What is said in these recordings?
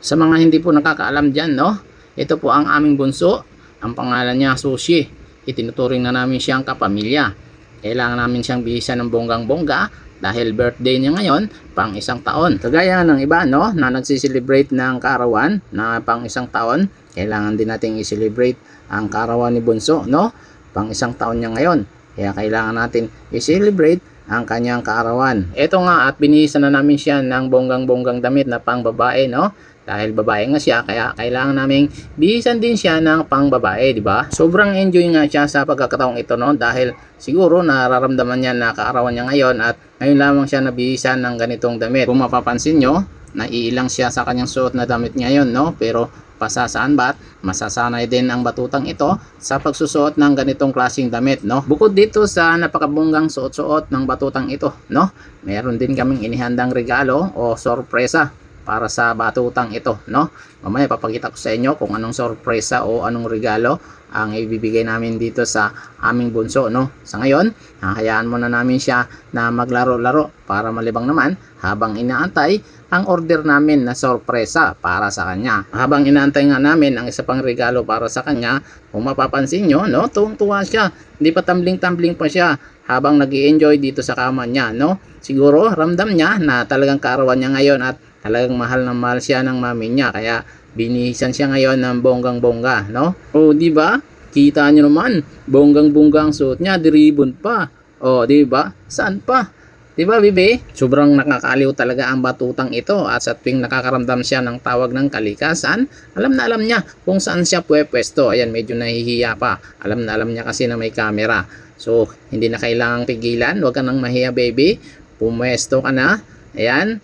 Sa mga hindi po nakakaalam dyan, no? Ito po ang aming bunso. Ang pangalan niya, Sushi. Itinuturing na namin siyang kapamilya. Kailangan namin siyang bihisan ng bonggang-bongga dahil birthday niya ngayon, pang 1 taon. Kagaya ng iba, no, na nagsiselebrate ng kaarawan na pang 1 taon, kailangan din natin i-celebrate ang kaarawan ni bunso, no? Pang 1 taon niya ngayon. Kaya kailangan natin i-celebrate ang kanyang kaarawan. Ito nga, at binihisan na namin siya ng bonggang-bonggang damit na pang babae, no? Dahil babae nga siya, kaya kailangan naming bihisan din siya ng pang babae, di ba? Sobrang enjoy nga siya sa pagkakataong ito, no? Dahil siguro nararamdaman niya na kaarawan niya ngayon at ngayon lamang siya nabihisan ng ganitong damit. Kung mapapansin nyo, naiilang siya sa kanyang suot na damit ngayon, no? Pero pasasaan ba't masasanay din ang batutang ito sa pagsusuot ng ganitong klaseng damit, no? Bukod dito sa napakabonggang suot-suot ng batutang ito, no? Meron din kaming inihandang regalo o sorpresa para sa batutang ito, no? Mamaya papakita ko sa inyo kung anong sorpresa o anong regalo ang ibibigay namin dito sa aming bunso, no? Sa ngayon, hahayaan muna namin siya na maglaro-laro para malibang naman habang inaantay ang order namin na sorpresa para sa kanya. Habang inaantay nga namin ang isa pang regalo para sa kanya, kung mapapansin nyo, no? Tuwang-tuwa siya. Hindi pa tumbling-tumbling pa siya habang nag-i-enjoy dito sa kama niya, no? Siguro ramdam niya na talagang kaarawan niya ngayon at talagang mahal na mahal siya ng mami niya, kaya binihisan siya ngayon ng bonggang-bongga, no? O di ba? Kita niyo naman, bonggang-bongga ang suot niya, diribon pa. O di ba? Saan pa? Di ba, bibi? Sobrang nakakaliw talaga ang batutang ito at sa tuwing nakakaramdam siya ng tawag ng kalikasan, alam na alam niya kung saan siya pwesto. Ayan, medyo nahihiya pa. Alam na alam niya kasi na may camera. So, hindi na kailangang pigilan. Huwag ka nang mahiya, baby. Pumwesto ka na. Ayan.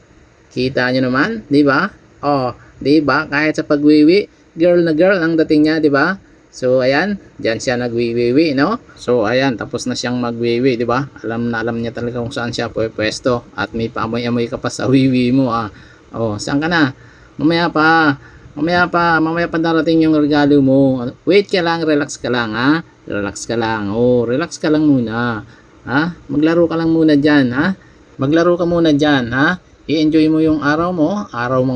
Kita nyo naman, di ba? Oh, di ba? Kahit sa pagwiwi, girl na girl ang dating niya, di ba? So, ayan, diyan siya nagwiwiwi, no? So, ayan, tapos na siyang magwiwi, di ba? Alam na alam niya talaga kung saan siya pwesto at may paamoy-amoy ka pa sa wiwi mo, ah. Oh, saan ka na? Mamaya pa. Mamaya pa darating yung regalo mo. Wait ka lang, relax ka lang, ha? Relax ka lang. Oh, relax ka lang muna. Ha? Maglaro ka lang muna diyan, ha? Maglaro ka muna diyan, ha? I-enjoy mo yung araw mo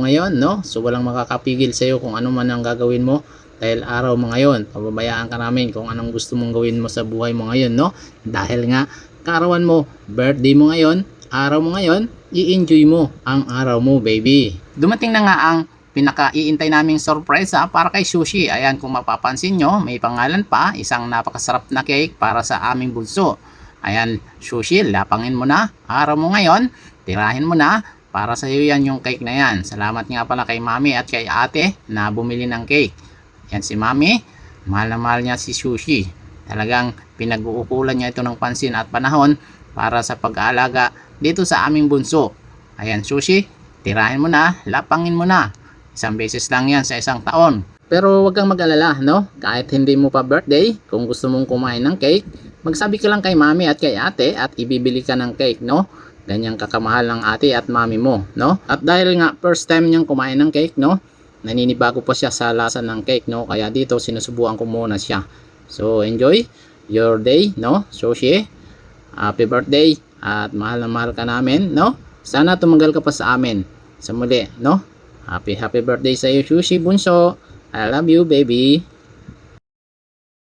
ngayon, no? So walang makakapigil sa iyo kung ano man ang gagawin mo dahil araw mo ngayon. Pababayaan ka namin kung anong gusto mong gawin mo sa buhay mo ngayon, no? Dahil nga kaarawan mo, birthday mo ngayon, araw mo ngayon, i-enjoy mo ang araw mo, baby. Dumating na nga ang pinaka-iintay naming sorpresa para kay Sushi. Ayan, kung mapapansin nyo, may pangalan pa, isang napakasarap na cake para sa aming bunso. Ayan, Sushi, lapangin mo na. Araw mo ngayon, tirahin mo na. Para sa iyo yan yung cake na yan. Salamat nga pala kay mami at kay ate na bumili ng cake. Yan si mami, mahal na mahal niya si Sushi. Talagang pinag-uukulan niya ito ng pansin at panahon para sa pag-aalaga dito sa aming bunso. Ayan Sushi, tirahin mo na, lapangin mo na. 1 beses lang yan sa 1 taon. Pero wag kang mag-alala, no? Kahit hindi mo pa birthday, kung gusto mong kumain ng cake, magsabi ka lang kay mami at kay ate at ibibili ka ng cake, no? Ganyang kakamahal ng ate at mami mo, no? At dahil nga first time niyang kumain ng cake, no? Naninibago pa siya sa lasa ng cake, no? Kaya dito sinusubukan ko muna siya. So enjoy your day, no? Sushi, happy birthday at mahal na mahal ka namin, no? Sana tumagal ka pa sa amin sa muli, no? Happy birthday sa iyo, Sushi bunso. I love you, baby.